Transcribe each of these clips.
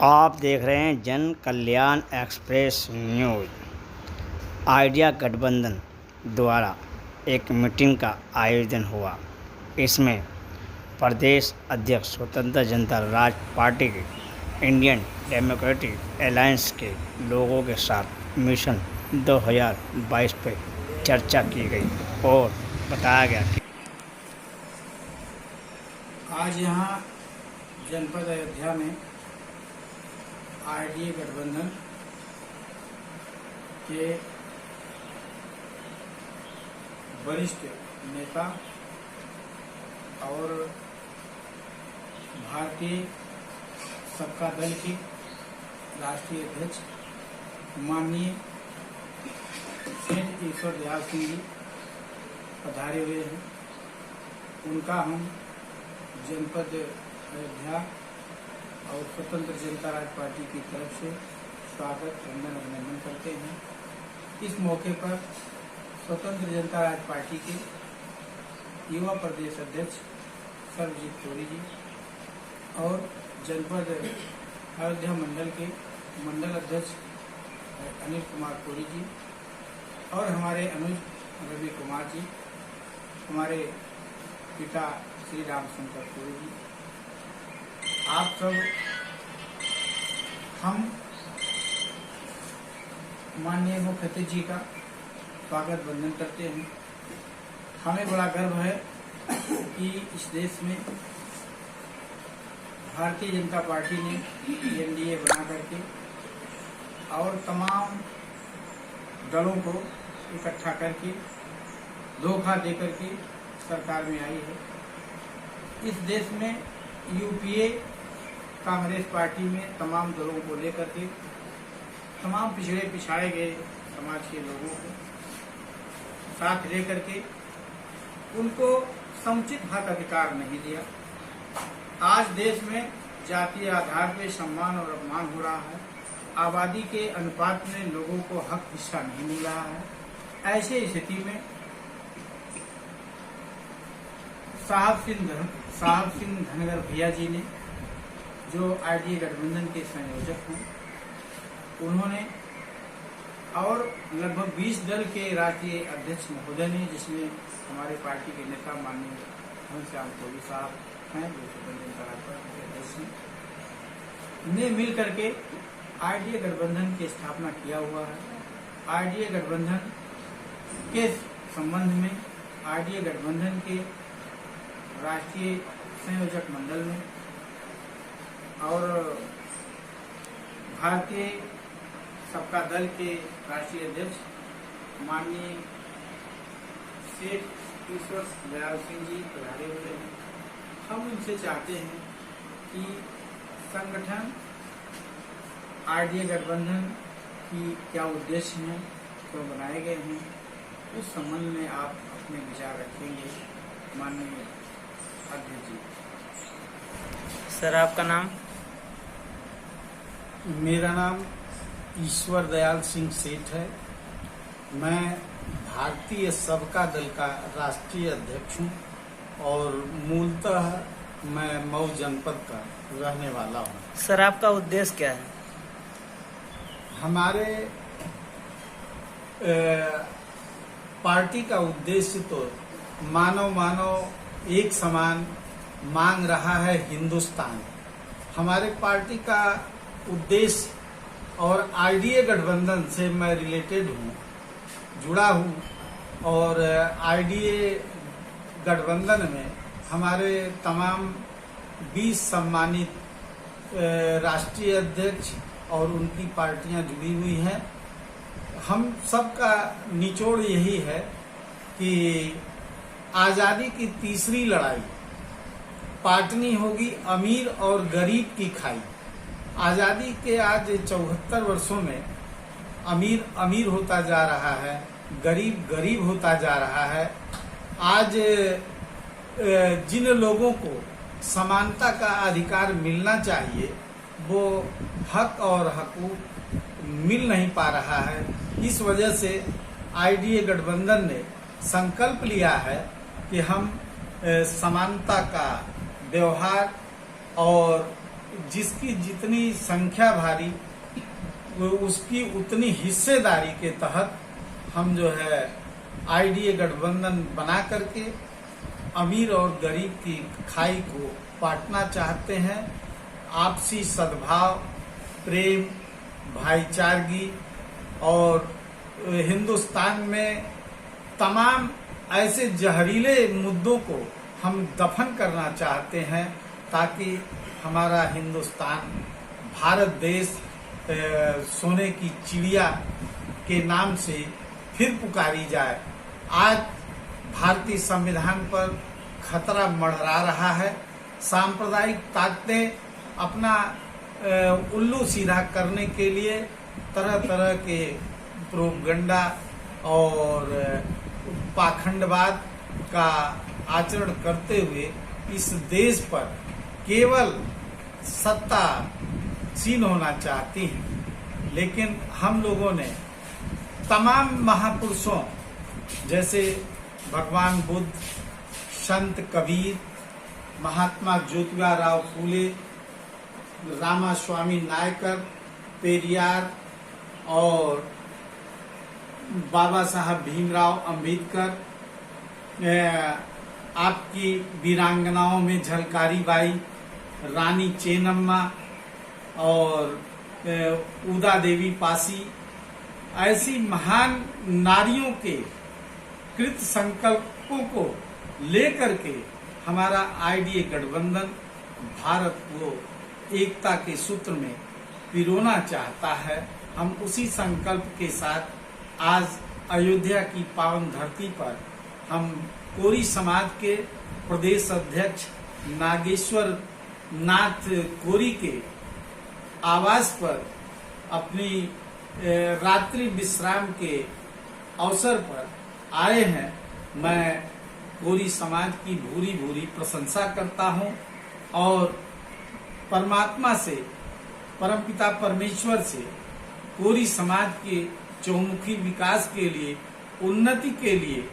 आप देख रहे हैं जन कल्याण एक्सप्रेस न्यूज़। आइडिया गठबंधन द्वारा एक मीटिंग का आयोजन हुआ। इसमें प्रदेश अध्यक्ष स्वतंत्र जनता राज्य पार्टी के इंडियन डेमोक्रेटिक अलायंस के लोगों के साथ मिशन 2022 पर चर्चा की गई और बताया गया कि आज यहाँ जनपद अयोध्या में आरडीए गठबंधन के वरिष्ठ नेता और भारतीय सबका दल के राष्ट्रीय अध्यक्ष माननीय सेठ ईश्वर दयाल सिंह जी पधारे हुए हैं। उनका हम जनपद अयोध्या और स्वतंत्र जनता राज्य पार्टी की तरफ से स्वागत अभिनंदन करते हैं। इस मौके पर स्वतंत्र जनता राज्य पार्टी के युवा प्रदेश अध्यक्ष सर्वजीत कोरी जी और जनपद अयोध्या मंडल के मंडल अध्यक्ष अनिल कुमार कोरी जी और हमारे अनुज रवि कुमार जी, हमारे पिता श्री रामशंकर कोरी जी, आप सब हम माननीय मुख्य अतिथि जी का स्वागत वंदन करते हैं। हमें बड़ा गर्व है कि इस देश में भारतीय जनता पार्टी ने एनडीए बना करके और तमाम दलों को इकट्ठा करके धोखा दे करके सरकार में आई है। इस देश में यूपीए कांग्रेस पार्टी में तमाम दलों को लेकर के तमाम पिछाड़े गए समाज के लोगों को साथ लेकर के उनको समुचित हक अधिकार नहीं दिया। आज देश में जातीय आधार पर सम्मान और अपमान हो रहा है। आबादी के अनुपात में लोगों को हक हिस्सा नहीं मिल रहा है। ऐसे स्थिति में साहब सिंह धनगर भैया जी ने, जो आरडीए गठबंधन के संयोजक हैं, उन्होंने और लगभग 20 दल के राष्ट्रीय अध्यक्ष महोदय ने, जिसमें हमारे पार्टी के नेता माननीय घनश्याम कोरी साहब हैं, जो स्वतंत्र जनता राज्य पार्टी के अध्यक्ष हैं, ने मिल करके आरडीए गठबंधन की स्थापना किया हुआ है। आरडीए गठबंधन के संबंध में आरडीए गठबंधन के राष्ट्रीय संयोजक मंडल में और भारतीय सबका दल के राष्ट्रीय अध्यक्ष माननीय सेठ ईश्वर दयाल सिंह जी पधारे हुए हैं। हम उनसे चाहते हैं कि संगठन आरडीए गठबंधन की क्या उद्देश्य हैं, क्यों बनाए गए हैं, उस संबंध में आप अपने विचार रखेंगे माननीय अध्यक्ष जी। सर, आपका नाम? मेरा नाम ईश्वर दयाल सिंह सेठ है। मैं भारतीय सबका दल का राष्ट्रीय अध्यक्ष हूँ और मूलतः मैं मऊ जनपद का रहने वाला हूँ। सर, आपका उद्देश्य क्या है? हमारे पार्टी का उद्देश्य तो मानव एक समान मांग रहा है हिंदुस्तान। हमारे पार्टी का उद्देश्य और आरडीए गठबंधन से मैं रिलेटेड हूँ, जुड़ा हूँ और आरडीए गठबंधन में हमारे तमाम 20 सम्मानित राष्ट्रीय अध्यक्ष और उनकी पार्टियां जुड़ी हुई हैं। हम सबका निचोड़ यही है कि आज़ादी की तीसरी लड़ाई पाटनी होगी अमीर और गरीब की खाई। आज़ादी के आज 74 वर्षों में अमीर अमीर होता जा रहा है, गरीब गरीब होता जा रहा है। आज जिन लोगों को समानता का अधिकार मिलना चाहिए वो हक और हकूक मिल नहीं पा रहा है। इस वजह से आरडीए गठबंधन ने संकल्प लिया है कि हम समानता का व्यवहार और जिसकी जितनी संख्या भारी उसकी उतनी हिस्सेदारी के तहत हम जो है आईडीए गठबंधन बना करके अमीर और गरीब की खाई को बांटना चाहते हैं। आपसी सद्भाव, प्रेम, भाईचारगी और हिंदुस्तान में तमाम ऐसे जहरीले मुद्दों को हम दफन करना चाहते हैं ताकि हमारा हिंदुस्तान भारत देश सोने की चिड़िया के नाम से फिर पुकारी जाए। आज भारतीय संविधान पर खतरा मंडरा रहा है। सांप्रदायिक ताकतें अपना उल्लू सीधा करने के लिए तरह तरह के प्रोपगंडा और पाखंडवाद का आचरण करते हुए इस देश पर केवल सत्ता सीन होना चाहती हैं। लेकिन हम लोगों ने तमाम महापुरुषों जैसे भगवान बुद्ध, संत कबीर, महात्मा ज्योतिबा राव फूले, रामास्वामी नायकर, पेरियार और बाबा साहब भीमराव अंबेडकर, आपकी वीरांगनाओं में झलकारी बाई, रानी चेन्नम्मा और उदा देवी पासी, ऐसी महान नारियों के कृत संकल्पों को लेकर के हमारा आईडीए गठबंधन भारत को एकता के सूत्र में पिरोना चाहता है। हम उसी संकल्प के साथ आज अयोध्या की पावन धरती पर हम कोरी समाज के प्रदेश अध्यक्ष नागेश्वर नाथ कोरी के आवास पर अपनी रात्रि विश्राम के अवसर पर आए हैं। मैं कोरी समाज की भूरी भूरी प्रशंसा करता हूं और परमात्मा से, परमपिता परमेश्वर से कोरी समाज के चौमुखी विकास के लिए, उन्नति के लिए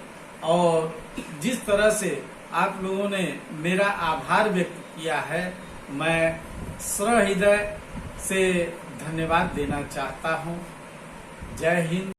और जिस तरह से आप लोगों ने मेरा आभार व्यक्त किया है, मैं सहृदय से धन्यवाद देना चाहता हूं। जय हिंद।